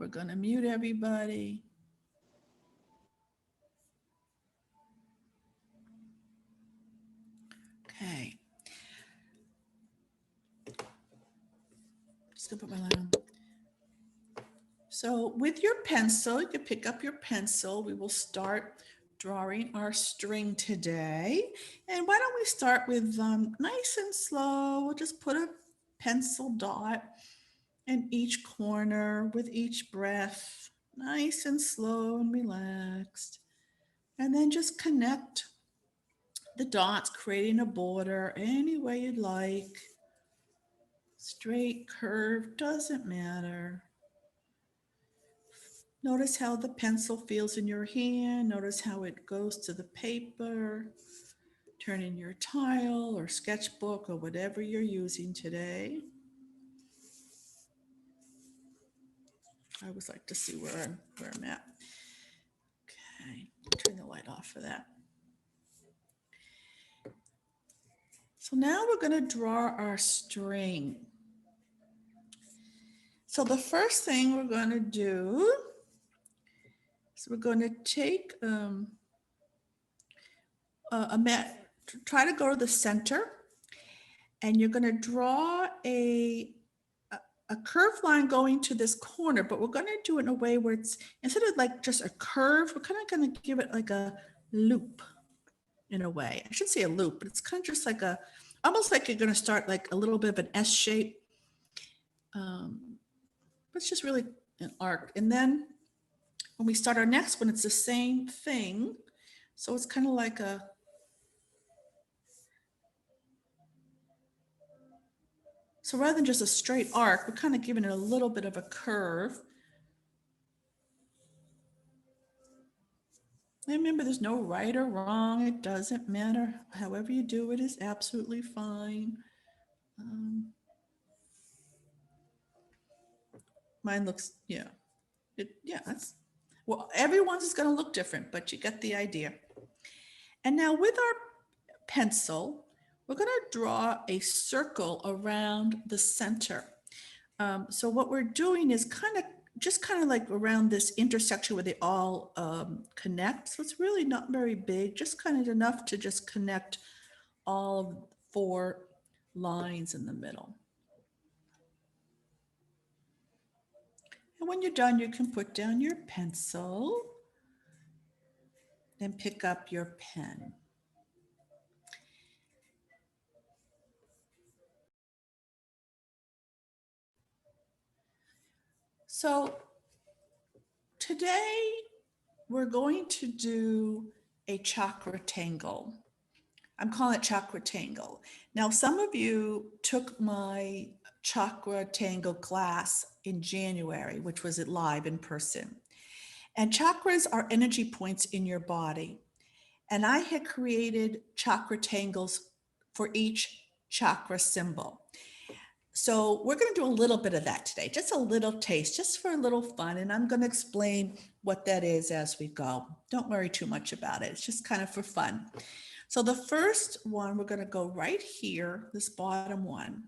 We're going to mute everybody. Okay. Just gonna put my light on. So with your pencil, you can pick up your pencil. We will start drawing our string today. And why don't we start with nice and slow. We'll just put a pencil dot in each corner with each breath, nice and slow and relaxed. And then just connect the dots, creating a border any way you'd like. Straight, curved, doesn't matter. Notice how the pencil feels in your hand. Notice how it goes to the paper. Turn in your tile or sketchbook or whatever you're using today. I always like to see where I'm at. Okay, turn the light off for that. So now we're going to draw our string. So the first thing we're going to do is we're going to take a mat, try to go to the center, and you're going to draw a curved line going to this corner, but we're going to do it in a way where it's, instead of like just a curve, we're kind of going to give it like a loop in a way. I should say a loop, but it's kind of just like a, almost like you're going to start like a little bit of an S shape. But it's just really an arc. And then when we start our next one, it's the same thing. So it's kind of like a, so rather than just a straight arc, we're kind of giving it a little bit of a curve. And remember, there's no right or wrong. It doesn't matter. However you do it is absolutely fine. Mine looks, yeah. That's, well, everyone's is going to look different, but you get the idea. And now with our pencil, we're going to draw a circle around the center. So what we're doing is kind of like around this intersection where they all connect. So it's really not very big, just kind of enough to just connect all 4 lines in the middle. And when you're done, you can put down your pencil and pick up your pen. So today we're going to do a chakra tangle. I'm calling it Chakra Tangle. Now, some of you took my Chakra Tangle class in January, which was live in person. And chakras are energy points in your body. And I had created chakra tangles for each chakra symbol. So we're going to do a little bit of that today, just a little taste, just for a little fun. And I'm going to explain what that is as we go. Don't worry too much about it. It's just kind of for fun. So the first one, we're going to go right here, this bottom one.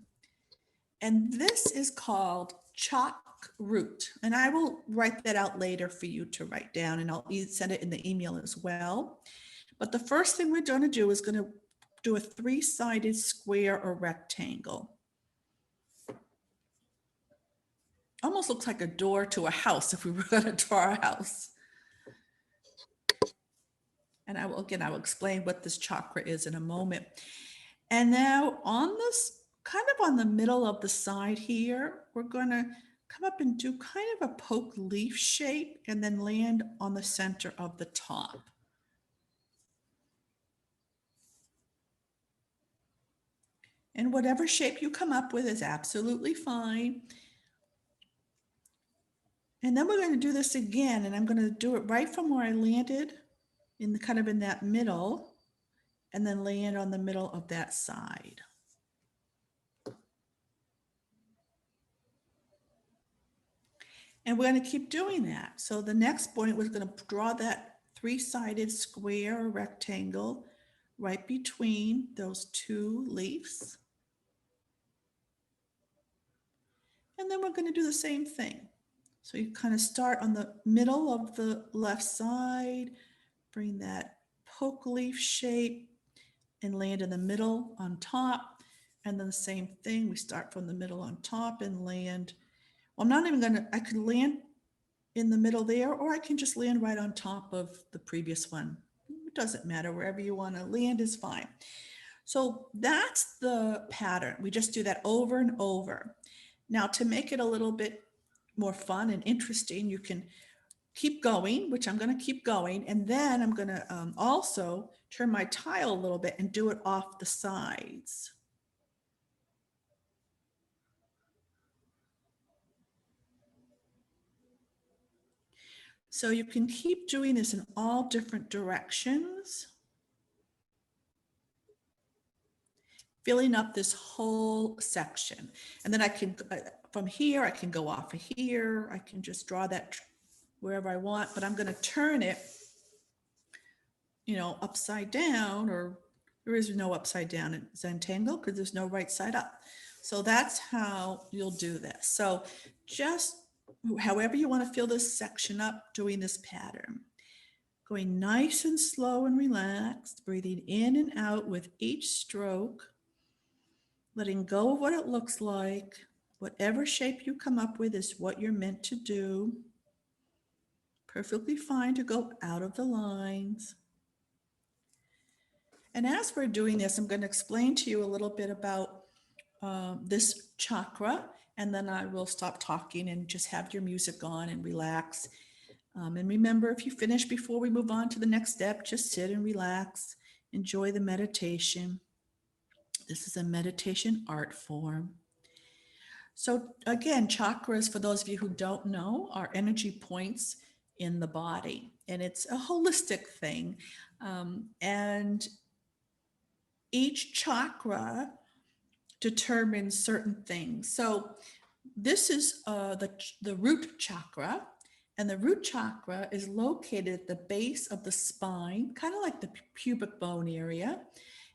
And this is called chalk root. And I will write that out later for you to write down, and I'll send it in the email as well. But the first thing we're going to do is going to do a 3-sided square or rectangle. Almost looks like a door to a house if we were going to draw a house. And I will explain what this chakra is in a moment. And now on this, kind of on the middle of the side here, we're going to come up and do kind of a poke leaf shape and then land on the center of the top. And whatever shape you come up with is absolutely fine. And then we're going to do this again, and I'm going to do it right from where I landed, in the kind of in that middle, and then land on the middle of that side. And we're going to keep doing that. So the next point, we're going to draw that 3-sided square or rectangle right between those 2 leaves. And then we're going to do the same thing. So you kind of start on the middle of the left side, bring that poke leaf shape and land in the middle on top. And then the same thing, we start from the middle on top and land. Well, I'm not even gonna, I could land in the middle there, or I can just land right on top of the previous one. It doesn't matter, wherever you wanna land is fine. So that's the pattern. We just do that over and over. Now, to make it a little bit more fun and interesting, you can keep going, which I'm going to keep going. And then I'm going to also turn my tile a little bit and do it off the sides. So you can keep doing this in all different directions, filling up this whole section. And then I can, from here, I can go off of here. I can just draw that wherever I want, but I'm going to turn it, upside down, or there is no upside down in Zentangle because there's no right side up. So that's how you'll do this. So just however you want to fill this section up, doing this pattern. Going nice and slow and relaxed, breathing in and out with each stroke, letting go of what it looks like. Whatever shape you come up with is what you're meant to do. Perfectly fine to go out of the lines. And as we're doing this, I'm going to explain to you a little bit about this chakra, and then I will stop talking and just have your music on and relax. And remember, if you finish before we move on to the next step, just sit and relax. Enjoy the meditation. This is a meditation art form. So again, chakras, for those of you who don't know, are energy points in the body. And it's a holistic thing. And each chakra determines certain things. So this is the root chakra, and the root chakra is located at the base of the spine, kind of like the pubic bone area,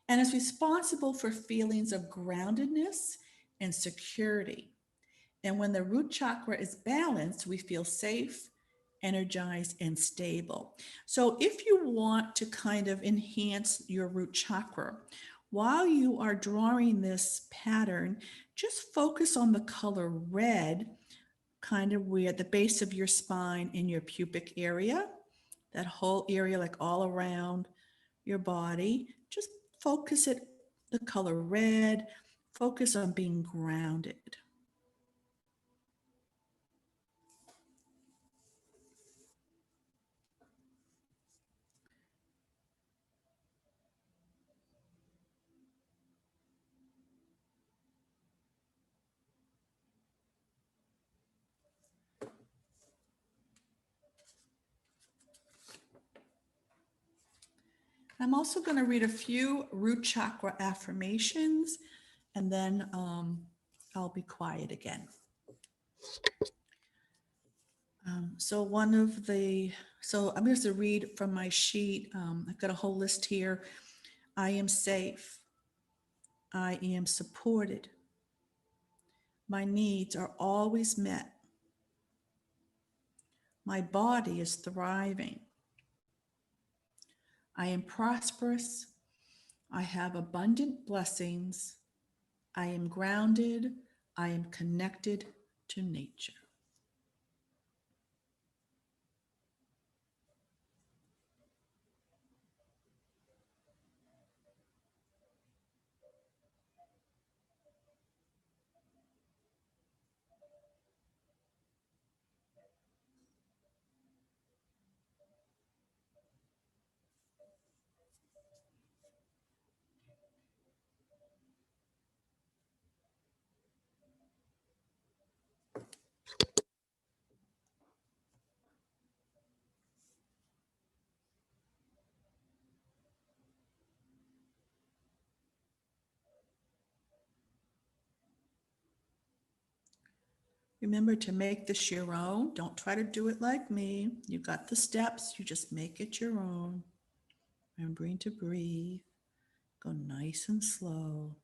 and is responsible for feelings of groundedness and security. And when the root chakra is balanced, we feel safe, energized, and stable. So if you want to kind of enhance your root chakra, while you are drawing this pattern, just focus on the color red, kind of where at the base of your spine in your pubic area, that whole area, like all around your body. Just focus it, the color red, focus on being grounded. I'm also going to read a few root chakra affirmations, and then I'll be quiet again. So I'm going to read from my sheet. I've got a whole list here. I am safe. I am supported. My needs are always met. My body is thriving. I am prosperous. I have abundant blessings. I am grounded. I am connected to nature. Remember to make this your own. Don't try to do it like me. You got the steps, you just make it your own. Remembering to breathe. Go nice and slow.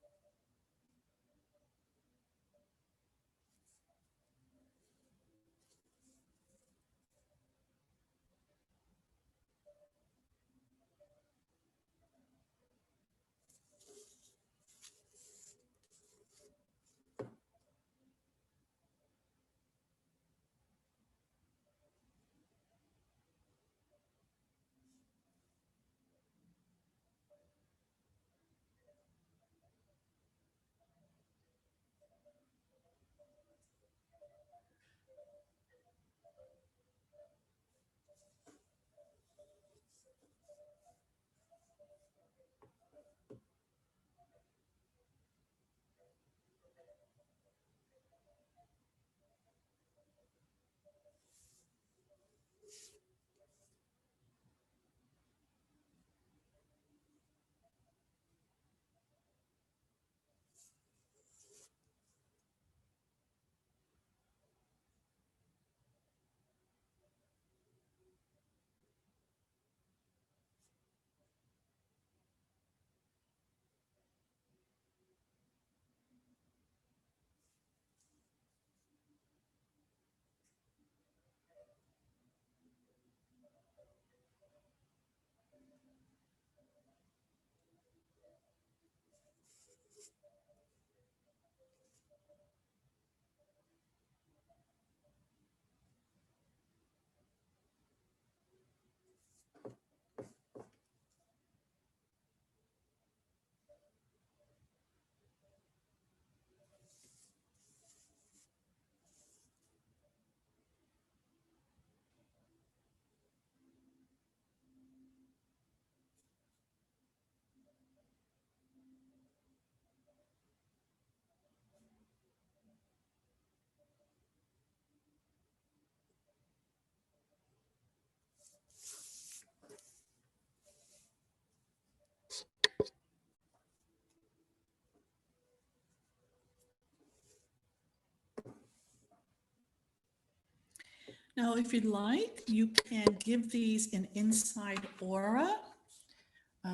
Now, if you'd like, you can give these an inside aura.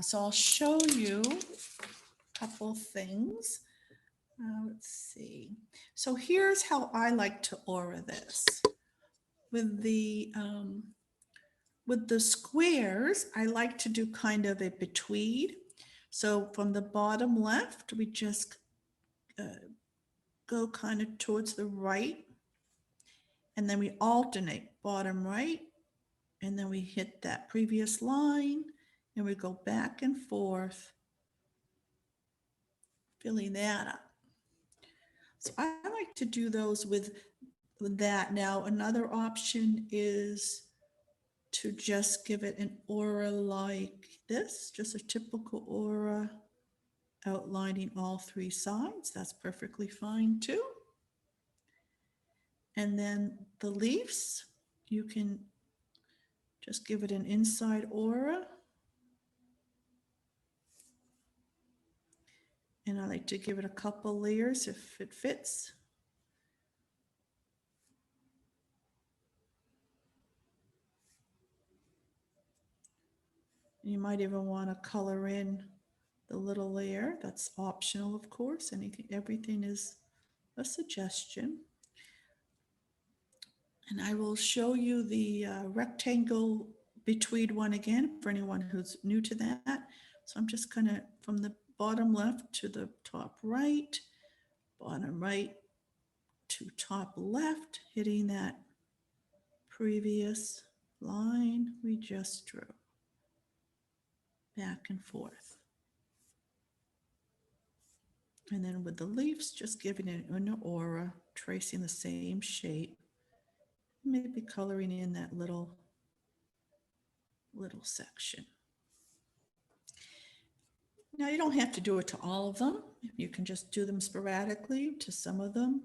So I'll show you a couple things. Let's see. So here's how I like to aura this. With the squares, I like to do kind of a between. So from the bottom left, we just go kind of towards the right, and then we alternate bottom right, and then we hit that previous line, and we go back and forth, filling that up. So I like to do those with that. Now, another option is to just give it an aura like this, just a typical aura outlining all three sides. That's perfectly fine too. And then the leaves, you can just give it an inside aura. And I like to give it a couple layers if it fits. You might even want to color in the little layer. That's optional, of course. Everything is a suggestion. And I will show you the rectangle between one again for anyone who's new to that. So I'm just kind of from the bottom left to the top right, bottom right to top left, hitting that previous line we just drew, back and forth. And then with the leaves, just giving it an aura, tracing the same shape, maybe coloring in that little section. Now, you don't have to do it to all of them. You can just do them sporadically to some of them.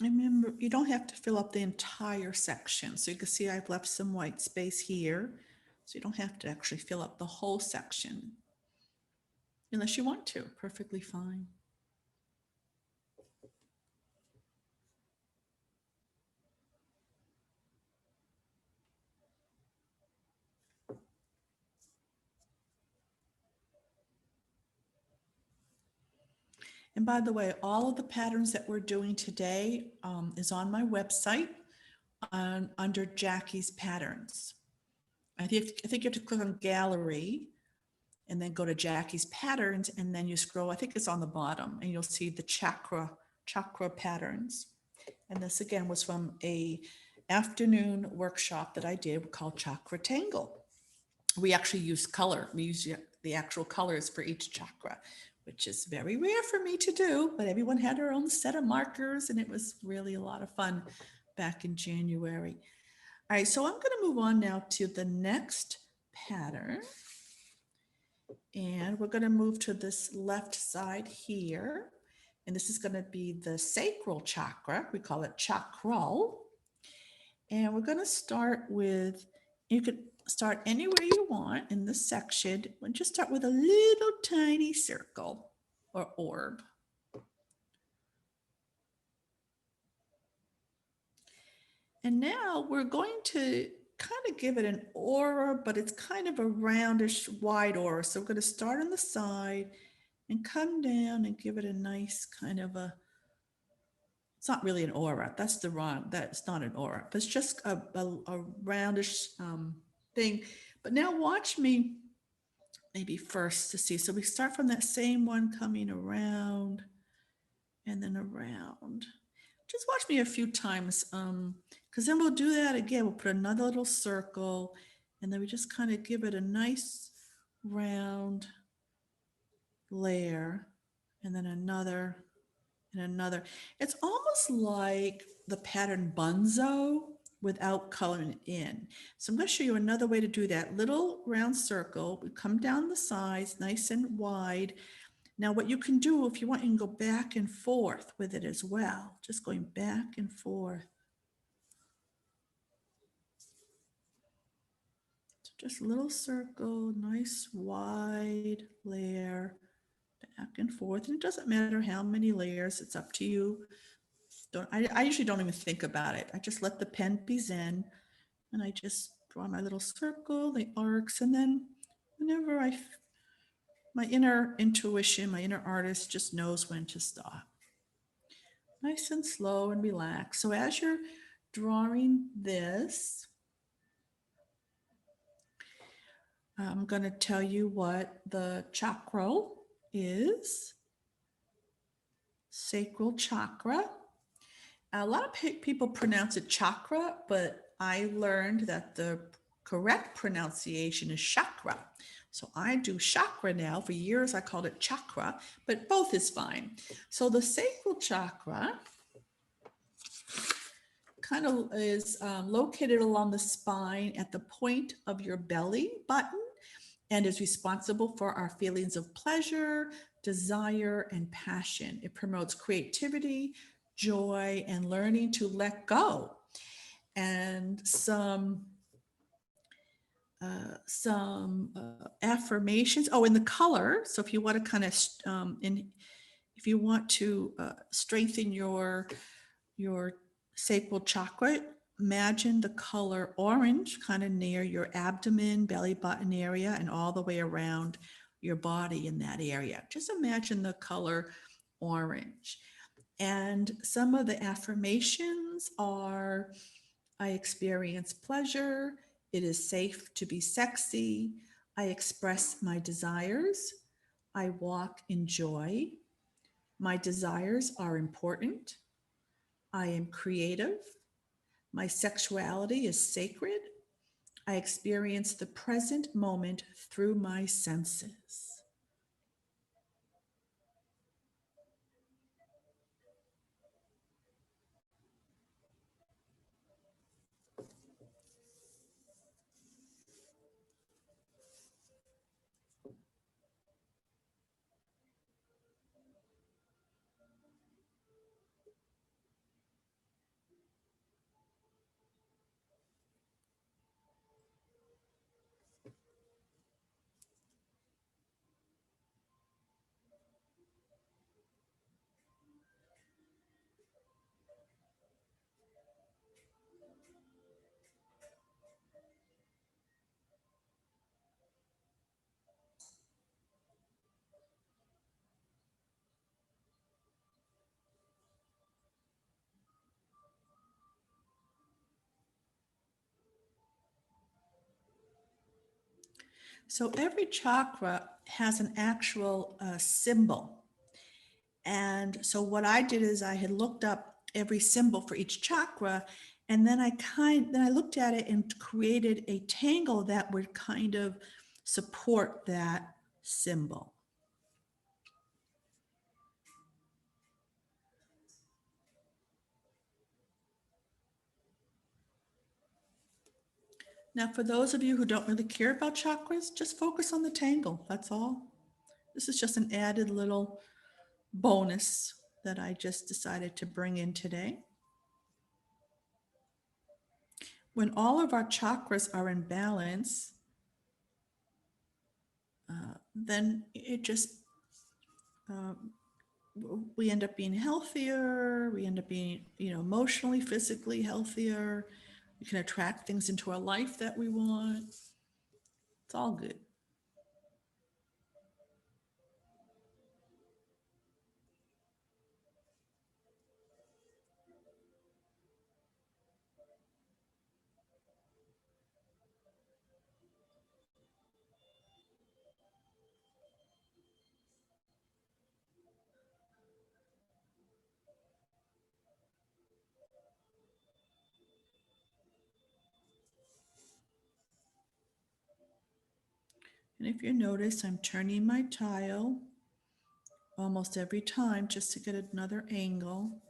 remember, you don't have to fill up the entire section. So you can see I've left some white space here. So you don't have to actually fill up the whole section. Unless you want to, perfectly fine. And by the way, all of the patterns that we're doing today is on my website under Jacki's patterns. I think you have to click on gallery and then go to Jacki's patterns, and then you scroll, I think it's on the bottom, and you'll see the chakra patterns. And this again was from a afternoon workshop that I did called Chakra Tangle. We actually use color. We use the actual colors for each chakra, which is very rare for me to do, but everyone had their own set of markers, and it was really a lot of fun back in January. All right, so I'm going to move on now to the next pattern. And we're going to move to this left side here. And this is going to be the sacral chakra. We call it chakral. And we're going to start with, you could start anywhere you want in this section. We'll just start with a little tiny circle or orb. And now we're going to kind of give it an aura, but it's kind of a roundish, wide aura. So we're going to start on the side and come down and give it a nice kind of a, it's not really an aura. That's not an aura, but it's just a roundish thing. But now watch me maybe first to see. So we start from that same one coming around and then around. Just watch me a few times because then we'll do that again. We'll put another little circle and then we just kind of give it a nice round layer and then another and another. It's almost like the pattern bunzo without coloring it in. So I'm going to show you another way to do that. Little round circle, we come down the sides nice and wide. Now what you can do if you want, you can go back and forth with it as well. Just going back and forth. So just a little circle, nice wide layer, back and forth. And it doesn't matter how many layers, it's up to you. I usually don't even think about it. I just let the pen be zen and I just draw my little circle, the arcs, and then whenever my inner intuition, my inner artist just knows when to stop. Nice and slow and relaxed. So as you're drawing this, I'm going to tell you what the chakra is. Sacral chakra. A lot of people pronounce it chakra, but I learned that the correct pronunciation is chakra. So I do chakra now. For years I called it chakra, but both is fine. So the sacral chakra kind of is located along the spine at the point of your belly button and is responsible for our feelings of pleasure, desire, and passion. It promotes creativity, joy, and learning to let go. And some affirmations. Oh, and the color. So if you want to kind of, if you want to strengthen your sacral chakra, imagine the color orange kind of near your abdomen, belly button area, and all the way around your body in that area. Just imagine the color orange. And some of the affirmations are, I experience pleasure. It is safe to be sexy. I express my desires. I walk in joy. My desires are important. I am creative. My sexuality is sacred. I experience the present moment through my senses. So every chakra has an actual symbol. And so what I did is I had looked up every symbol for each chakra, and then I looked at it and created a tangle that would kind of support that symbol. Now, for those of you who don't really care about chakras, just focus on the tangle. That's all. This is just an added little bonus that I just decided to bring in today. When all of our chakras are in balance, then it just, uh, we end up being healthier. We end up being, emotionally, physically healthier. We can attract things into our life that we want. It's all good. And if you notice, I'm turning my tile almost every time just to get another angle.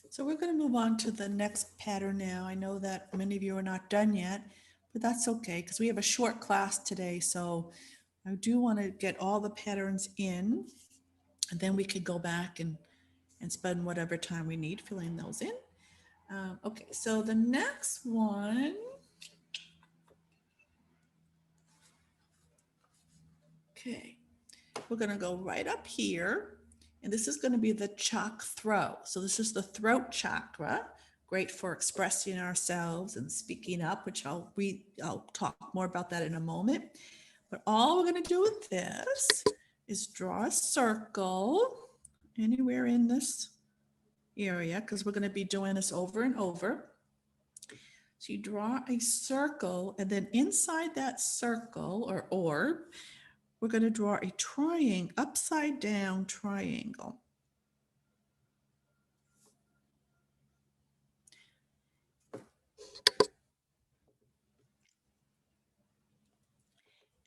So we're going to move on to the next pattern now. I know that many of you are not done yet, but that's okay because we have a short class today. So I do want to get all the patterns in, and then we could go back and spend whatever time we need filling those in. Okay, so the next one, okay, we're going to go right up here, and this is going to be the chak throat. So this is the throat chakra, great for expressing ourselves and speaking up, which I'll talk more about that in a moment. But all we're going to do with this is draw a circle anywhere in this area, because we're going to be doing this over and over. So you draw a circle, and then inside that circle or orb, we're going to draw a triangle, upside down triangle.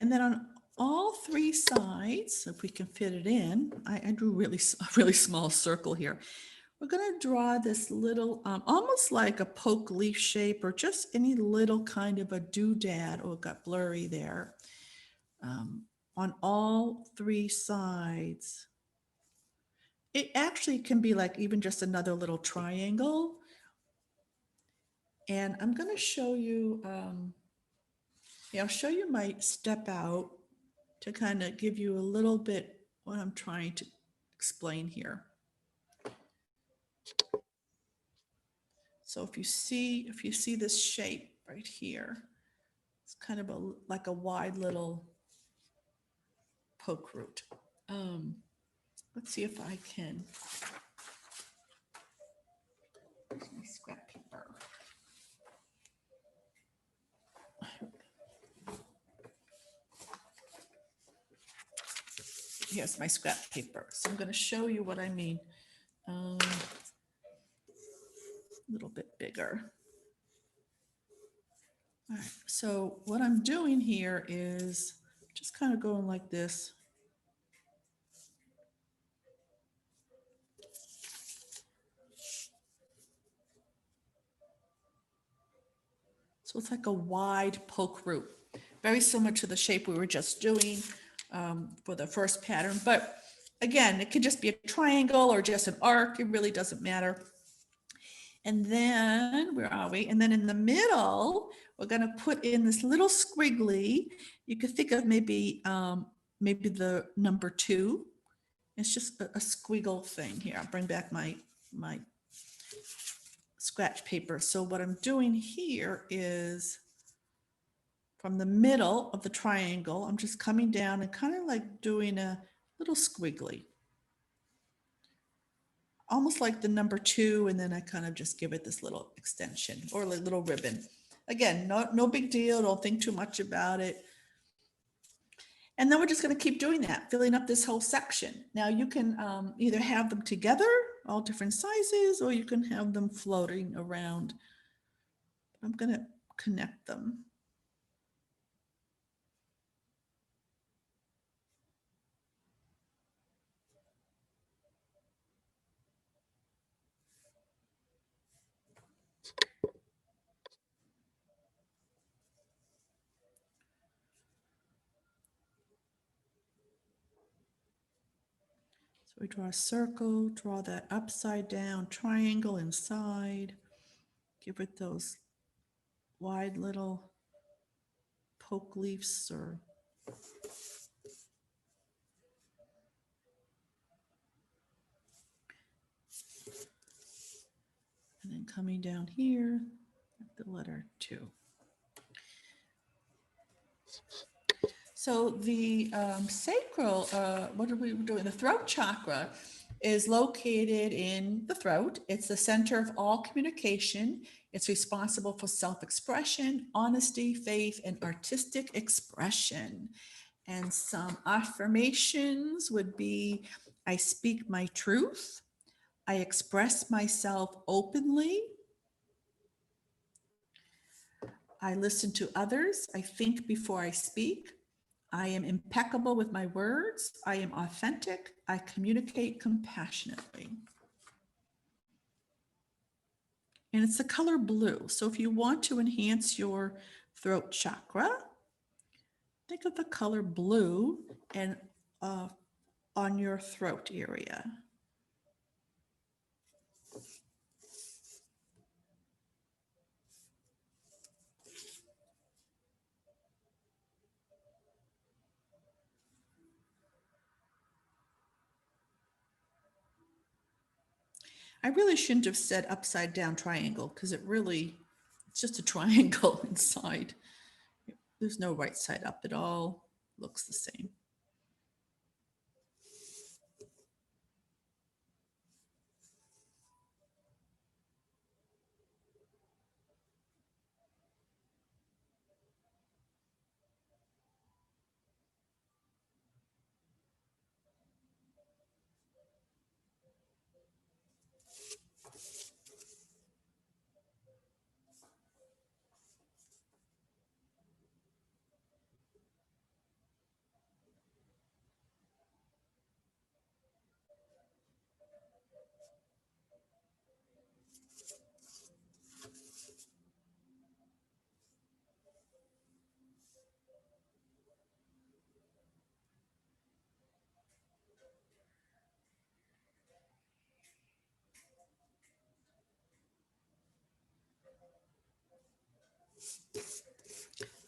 And then on all three sides, if we can fit it in, I drew a really small circle here. We're going to draw this little, almost like a poke leaf shape, or just any little kind of a doodad. Oh, it got blurry there. On all three sides. It actually can be like even just another little triangle. And I'm going to show you, I'll show you my step out to kind of give you a little bit what I'm trying to explain here. So if you see this shape right here, it's kind of like a wide little poke root. Let's see if I can. Where's my scrap paper? Here's my scrap paper. So I'm going to show you what I mean. A little bit bigger. All right, so what I'm doing here is just kind of going like this. So it's like a wide poke root, very similar to the shape we were just doing for the first pattern. But again, it could just be a triangle or just an arc. It really doesn't matter. And then, where are we? And then in the middle, we're going to put in this little squiggly. You could think of maybe the number 2. It's just a squiggle thing here. I'll bring back my scratch paper. So what I'm doing here is from the middle of the triangle, I'm just coming down and kind of like doing a little squiggly. Almost like the number 2, and then I kind of just give it this little extension or a little ribbon. Again, no big deal. Don't think too much about it. And then we're just going to keep doing that, filling up this whole section. Now you can either have them together, all different sizes, or you can have them floating around. I'm going to connect them. So we draw a circle, draw that upside down triangle inside, give it those wide little poke leaves or and then coming down here, the letter 2. So the sacral, what are we doing? The throat chakra is located in the throat. It's the center of all communication. It's responsible for self-expression, honesty, faith, and artistic expression. And some affirmations would be, I speak my truth. I express myself openly. I listen to others. I think before I speak. I am impeccable with my words. I am authentic. I communicate compassionately. And it's the color blue. So if you want to enhance your throat chakra, think of the color blue and on your throat area. I really shouldn't have said upside down triangle because it's just a triangle inside. There's no right side up at all. Looks the same.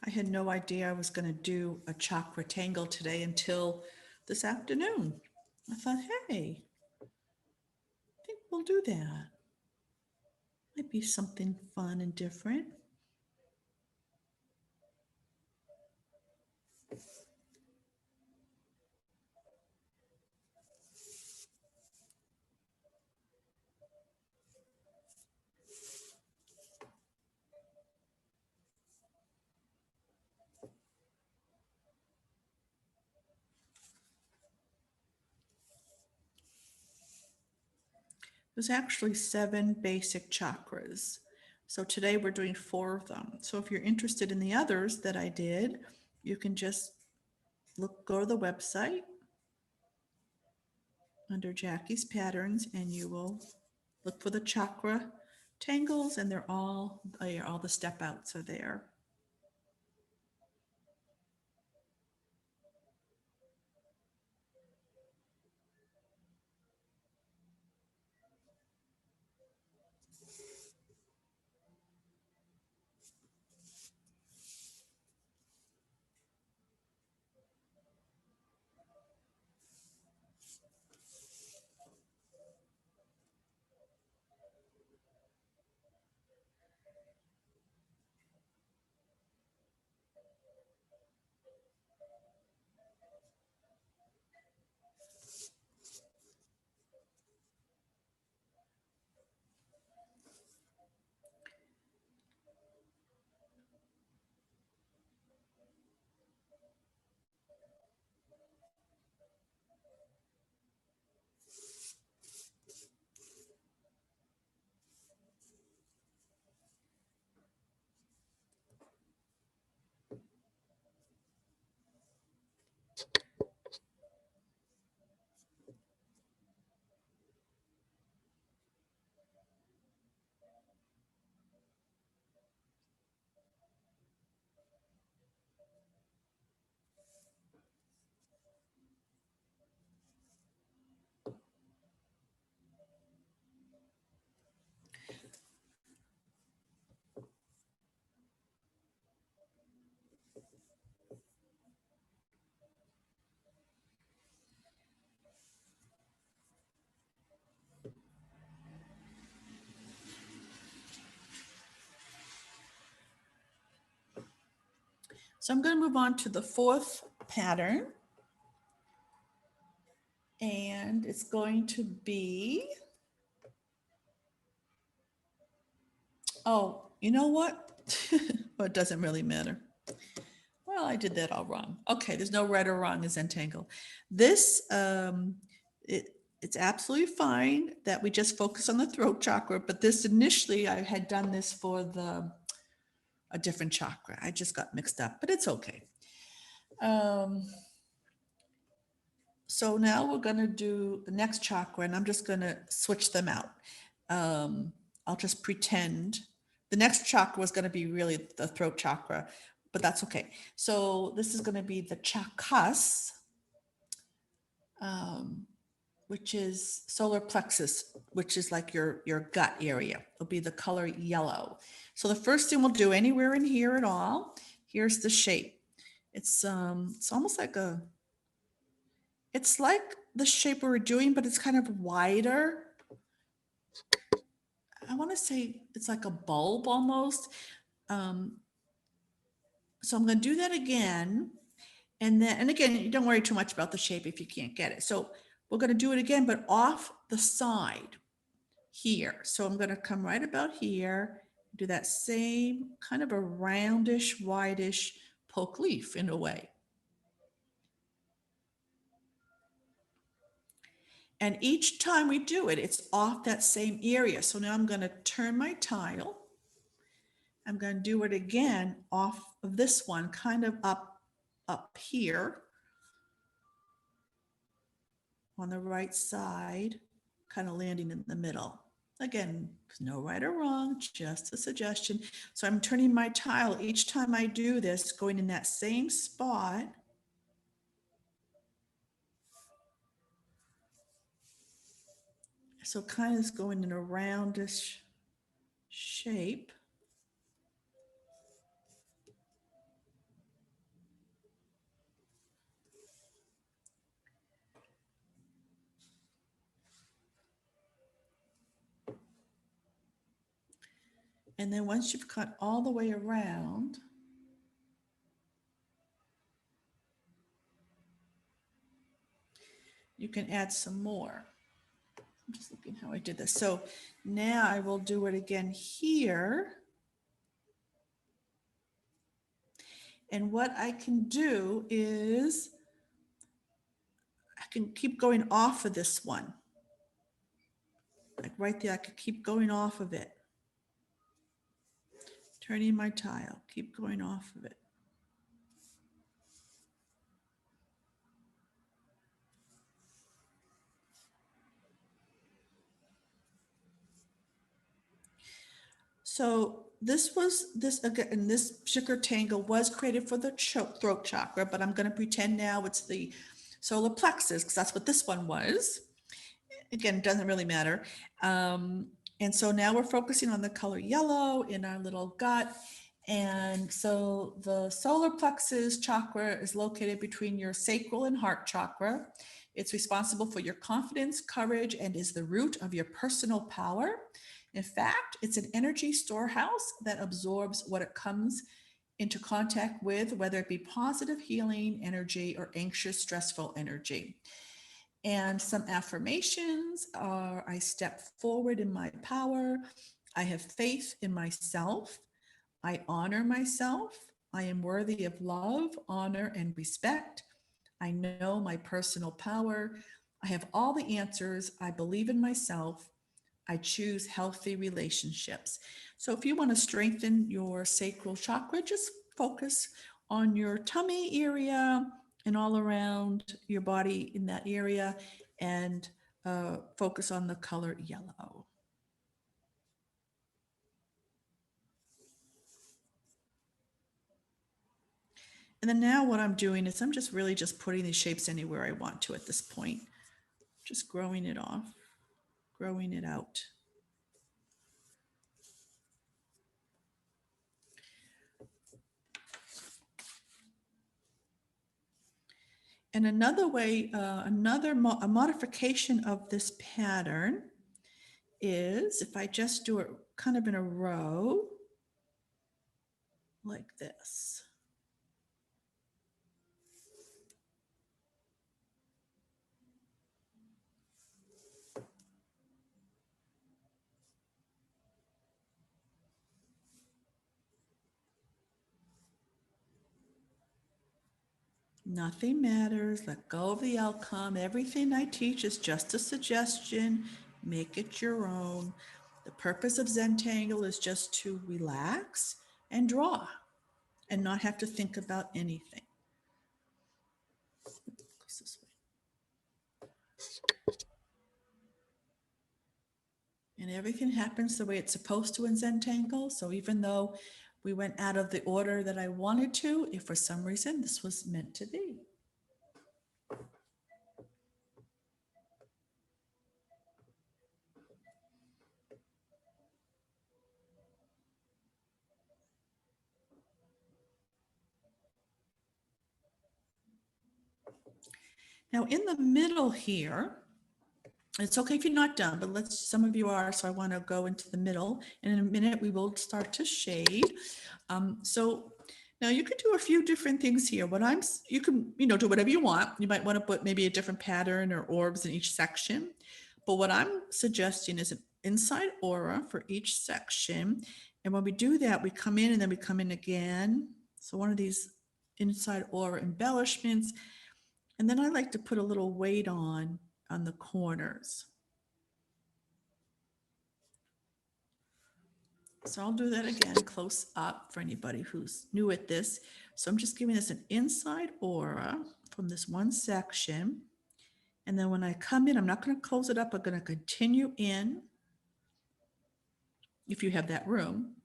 I had no idea I was going to do a chakra tangle today until this afternoon. I thought, hey, I think we'll do that. Might be something fun and different. There's actually 7 basic chakras. So today we're doing 4 of them. So if you're interested in the others that I did, you can just go to the website under Jacki's patterns and you will look for the chakra tangles and they're all the step outs are there. So I'm going to move on to the 4th pattern. And it's going to be, oh, you know what? Well, it doesn't really matter. Well, I did that all wrong. Okay, there's no right or wrong in Zentangle. This, it's absolutely fine that we just focus on the throat chakra, but this initially I had done this for a different chakra. I just got mixed up, but it's okay. So now we're going to do the next chakra and I'm just going to switch them out. I'll just pretend the next chakra was going to be really the throat chakra. but that's okay. So this is going to be the Chakras, which is solar plexus, which is like your gut area. It'll be the color yellow. So the first thing we'll do anywhere in here at all, here's the shape. It's almost like it's like the shape we were doing, but it's kind of wider. I want to say it's like a bulb almost. So I'm going to do that again. And again, don't worry too much about the shape if you can't get it. So we're going to do it again, but off the side here. So I'm going to come right about here, do that same kind of a roundish, whitish poke leaf in a way. And each time we do it, it's off that same area. So now I'm going to turn my tile. I'm going to do it again off of this one, kind of up here on the right side, kind of landing in the middle. Again, no right or wrong, just a suggestion. So I'm turning my tile each time I do this, going in that same spot. So kind of is going in a roundish shape. And then once you've cut all the way around, you can add some more. I'm just looking how I did this. So now I will do it again here. And what I can do is I can keep going off of this one. Like right there, I could keep going off of it. Turning my tile, keep going off of it. So this Chakra Tangle was created for the throat chakra, but I'm going to pretend now it's the solar plexus because that's what this one was. Again, it doesn't really matter. And so now we're focusing on the color yellow in our little gut. And so the solar plexus chakra is located between your sacral and heart chakra. It's responsible for your confidence, courage, and is the root of your personal power. In fact, it's an energy storehouse that absorbs what it comes into contact with, whether it be positive healing energy or anxious, stressful energy. And some affirmations are: I step forward in my power. I have faith in myself. I honor myself. I am worthy of love, honor, and respect. I know my personal power. I have all the answers. I believe in myself. I choose healthy relationships. So if you want to strengthen your sacral chakra, just focus on your tummy area and all around your body in that area, and focus on the color yellow. And then now what I'm doing is I'm just really just putting these shapes anywhere I want to at this point. Just growing it off, growing it out. And another way, a modification of this pattern is if I just do it kind of in a row like this. Nothing matters. Let go of the outcome. Everything I teach is just a suggestion. Make it your own. The purpose of Zentangle is just to relax and draw and not have to think about anything. Goes this way. And everything happens the way it's supposed to in Zentangle. So even though We went out of the order that I wanted to, if for some reason this was meant to be. Now in the middle here, it's okay if you're not done, but some of you are, so I want to go into the middle. And in a minute, we will start to shade. So now you can do a few different things here. You can, do whatever you want. You might want to put maybe a different pattern or orbs in each section. But what I'm suggesting is an inside aura for each section. And when we do that, we come in and then we come in again. So one of these inside aura embellishments. And then I like to put a little weight on the corners. So I'll do that again close up for anybody who's new at this. So I'm just giving this an inside aura from this one section. And then when I come in, I'm not going to close it up. I'm going to continue in if you have that room.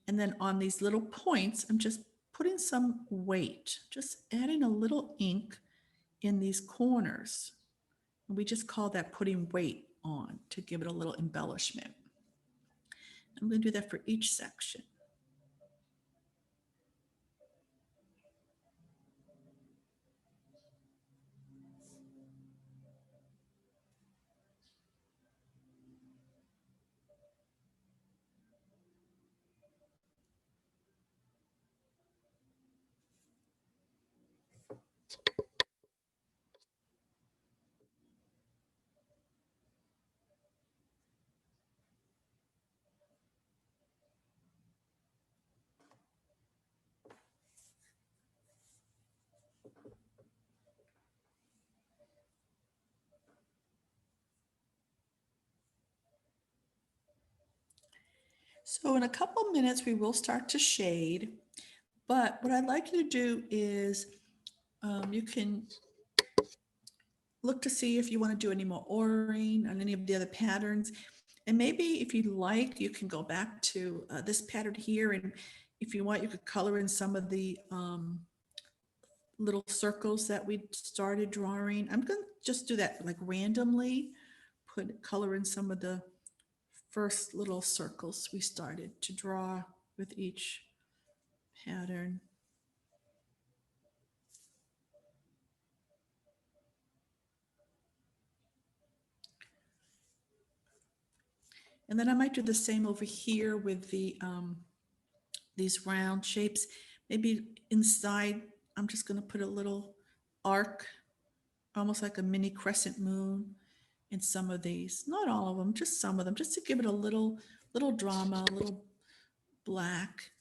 And then on these little points, I'm just putting some weight, just adding a little ink in these corners. And we just call that putting weight on to give it a little embellishment. I'm going to do that for each section. So in a couple minutes, we will start to shade. But what I'd like you to do is you can look to see if you want to do any more auraing on any of the other patterns. And maybe if you like, you can go back to this pattern here. And if you want, you could color in some of the little circles that we started drawing. I'm going to just do that like randomly, color in some of the first little circles we started to draw with each pattern. And then I might do the same over here with these round shapes. Maybe inside, I'm just going to put a little arc, almost like a mini crescent moon in some of these. Not all of them, just some of them, just to give it a little drama, a little black.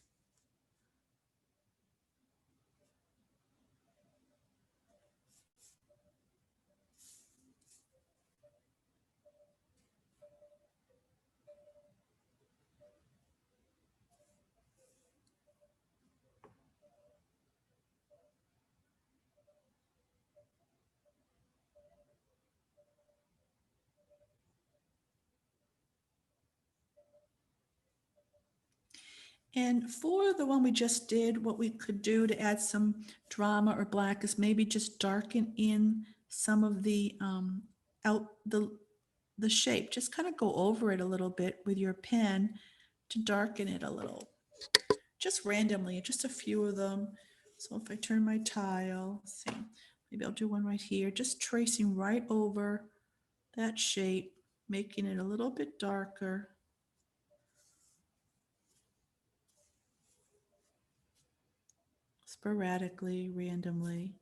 And for the one we just did, what we could do to add some drama or black is maybe just darken in some of the the shape. Just kind of go over it a little bit with your pen to darken it a little. Just randomly, just a few of them. So if I turn my tile, see, maybe I'll do one right here, just tracing right over that shape, making it a little bit darker. Sporadically, randomly.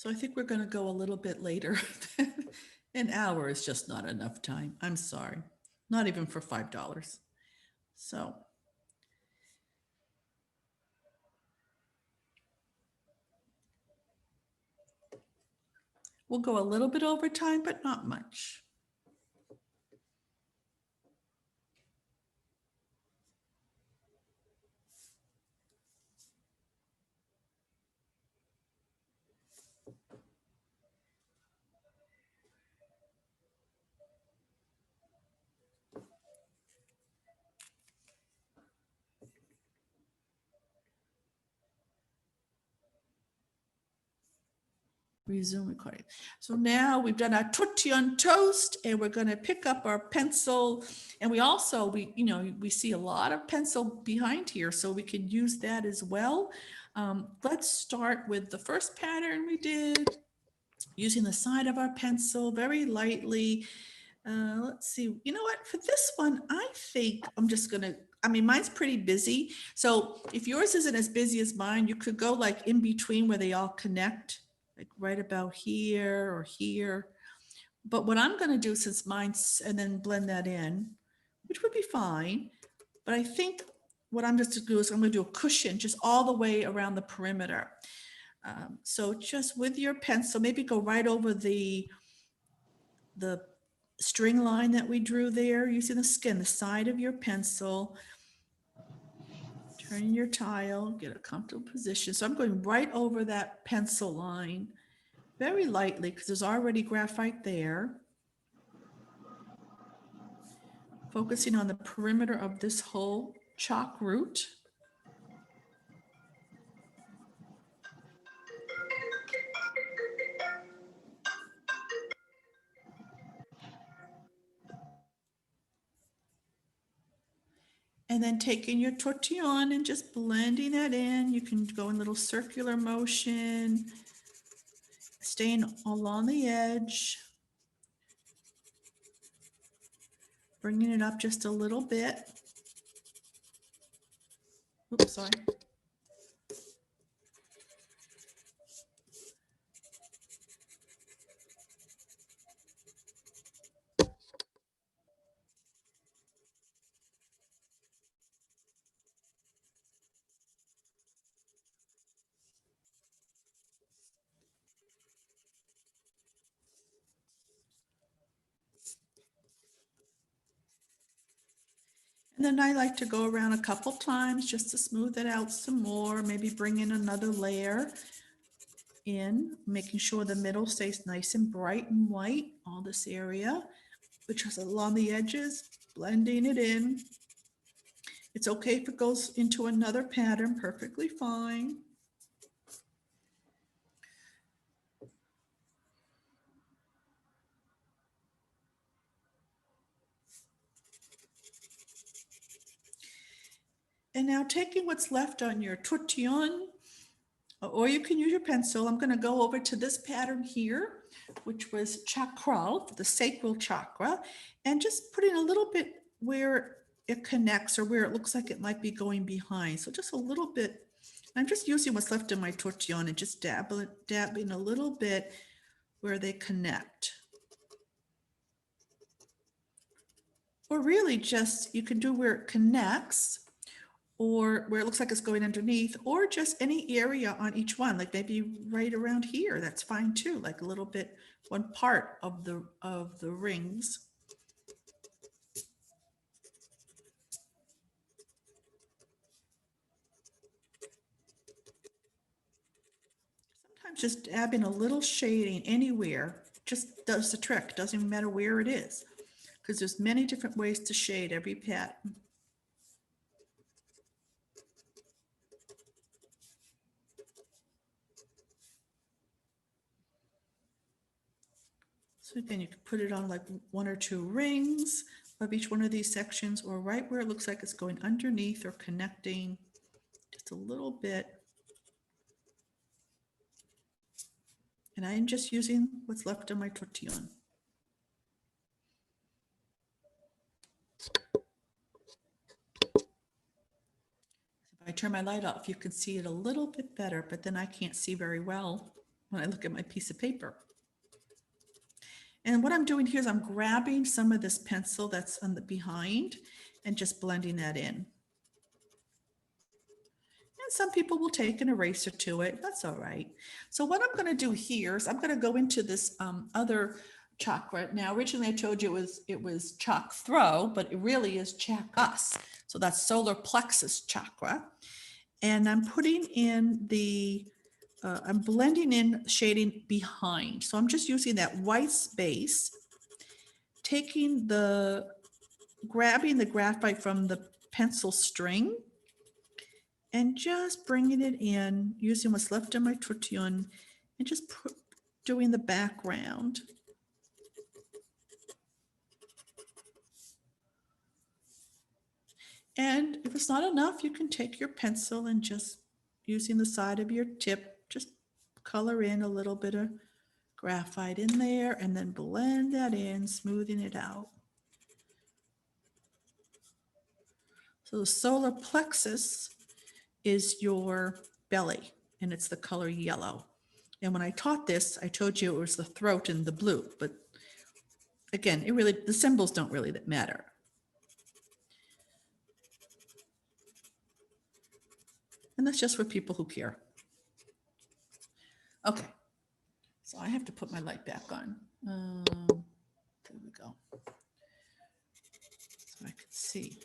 So I think we're going to go a little bit later. An hour is just not enough time. I'm sorry. Not even for $5. So we'll go a little bit over time, but not much. Resume recording. So now we've done our tortillon toast, and we're going to pick up our pencil. And we also, we see a lot of pencil behind here, so we can use that as well. Let's start with the first pattern we did, using the side of our pencil very lightly. Let's see, you know what, for this one, I think I'm just gonna, mine's pretty busy. So if yours isn't as busy as mine, you could go like in between where they all connect, like right about here or here. But what I'm gonna do, since mine's, and then blend that in, which would be fine. But I think what I'm just gonna do is I'm gonna do a cushion just all the way around the perimeter. So just with your pencil, maybe go right over the string line that we drew there using the skin, the side of your pencil. Turn your tile, get a comfortable position. So I'm going right over that pencil line very lightly because there's already graphite there. Focusing on the perimeter of this whole chalk root. And then taking your tortillon and just blending that in. You can go in little circular motion, staying along the edge, bringing it up just a little bit. Oops, sorry. And then I like to go around a couple times just to smooth it out some more, maybe bring in another layer in, making sure the middle stays nice and bright and white, all this area, which is along the edges, blending it in. It's okay if it goes into another pattern, perfectly fine. And now taking what's left on your tortillon, or you can use your pencil. I'm going to go over to this pattern here, which was Chakra, the Sacral Chakra, and just putting a little bit where it connects or where it looks like it might be going behind. So just a little bit. I'm just using what's left in my tortillon and just dabbing a little bit where they connect. Or really just, you can do where it connects, or where it looks like it's going underneath, or just any area on each one, like maybe right around here, that's fine too, like a little bit, one part of the rings. Sometimes just dabbing a little shading anywhere just does the trick. Doesn't even matter where it is, because there's many different ways to shade every pattern. So again, you can put it on like one or two rings of each one of these sections, or right where it looks like it's going underneath or connecting, just a little bit. And I am just using what's left of my tortillon. If I turn my light off, you can see it a little bit better, but then I can't see very well. when I look at my piece of paper. And what I'm doing here is I'm grabbing some of this pencil that's on the behind and just blending that in. And some people will take an eraser to it. That's all right. So what I'm going to do here is I'm going to go into this other chakra. Now, originally I told you it was chak throw, but it really is chakras. So that's solar plexus chakra. And I'm putting in I'm blending in shading behind. So I'm just using that white space, grabbing the graphite from the pencil string and just bringing it in, using what's left in my tortillon and just doing the background. And if it's not enough, you can take your pencil and just using the side of your tip, just color in a little bit of graphite in there and then blend that in, smoothing it out. So the solar plexus is your belly and it's the color yellow. And when I taught this, I told you it was the throat in the blue, but again, the symbols don't really matter. And that's just for people who care. Okay, so I have to put my light back on. There we go. So I can see.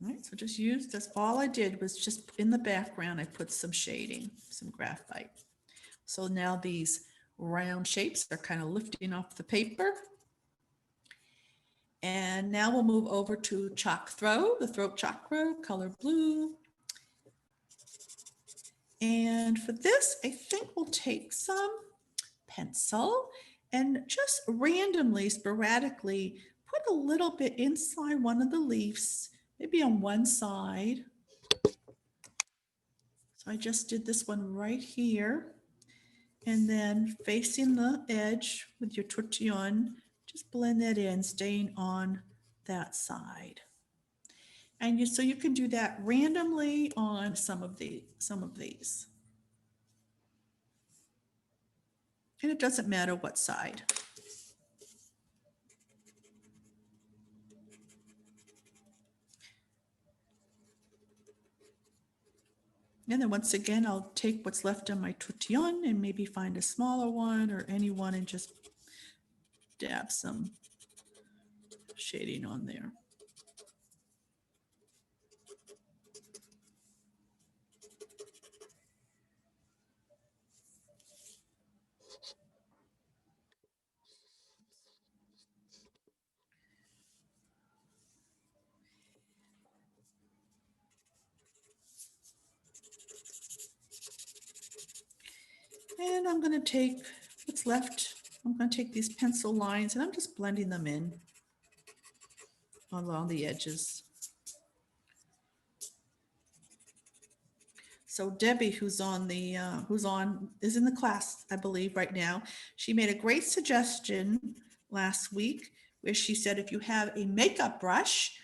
All right, so that's all I did was just in the background, I put some shading, some graphite. So now these round shapes are kind of lifting off the paper. And now we'll move over to chak throw, the throat chakra, color blue. And for this, I think we'll take some pencil and just randomly, sporadically, put a little bit inside one of the leaves, maybe on one side. So I just did this one right here. And then facing the edge with your tortillon, just blend that in, staying on that side. And so you can do that randomly on some of these. And it doesn't matter what side. And then once again, I'll take what's left on my tortillon and maybe find a smaller one or any one and just dab some shading on there. And I'm going to take what's left. I'm going to take these pencil lines and I'm just blending them in along the edges. So Debbie, is in the class, I believe, right now. She made a great suggestion last week where she said if you have a makeup brush,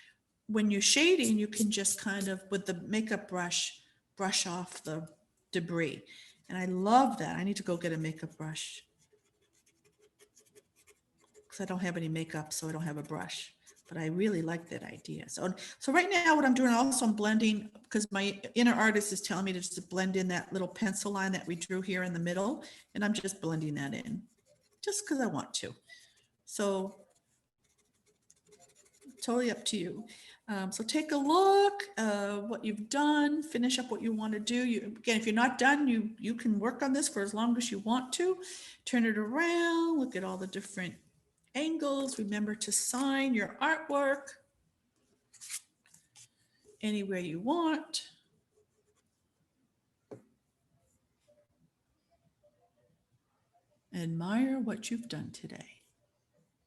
when you're shading, you can just kind of, with the makeup brush off the debris. And I love that. I need to go get a makeup brush because I don't have any makeup, so I don't have a brush. But I really like that idea. So right now what I'm doing also, I'm blending, because my inner artist is telling me to just blend in that little pencil line that we drew here in the middle. And I'm just blending that in just because I want to. So totally up to you. So take a look what you've done, finish up what you want to do. Again, if you're not done, you can work on this for as long as you want to. Turn it around, look at all the different angles. Remember to sign your artwork anywhere you want. Admire what you've done today.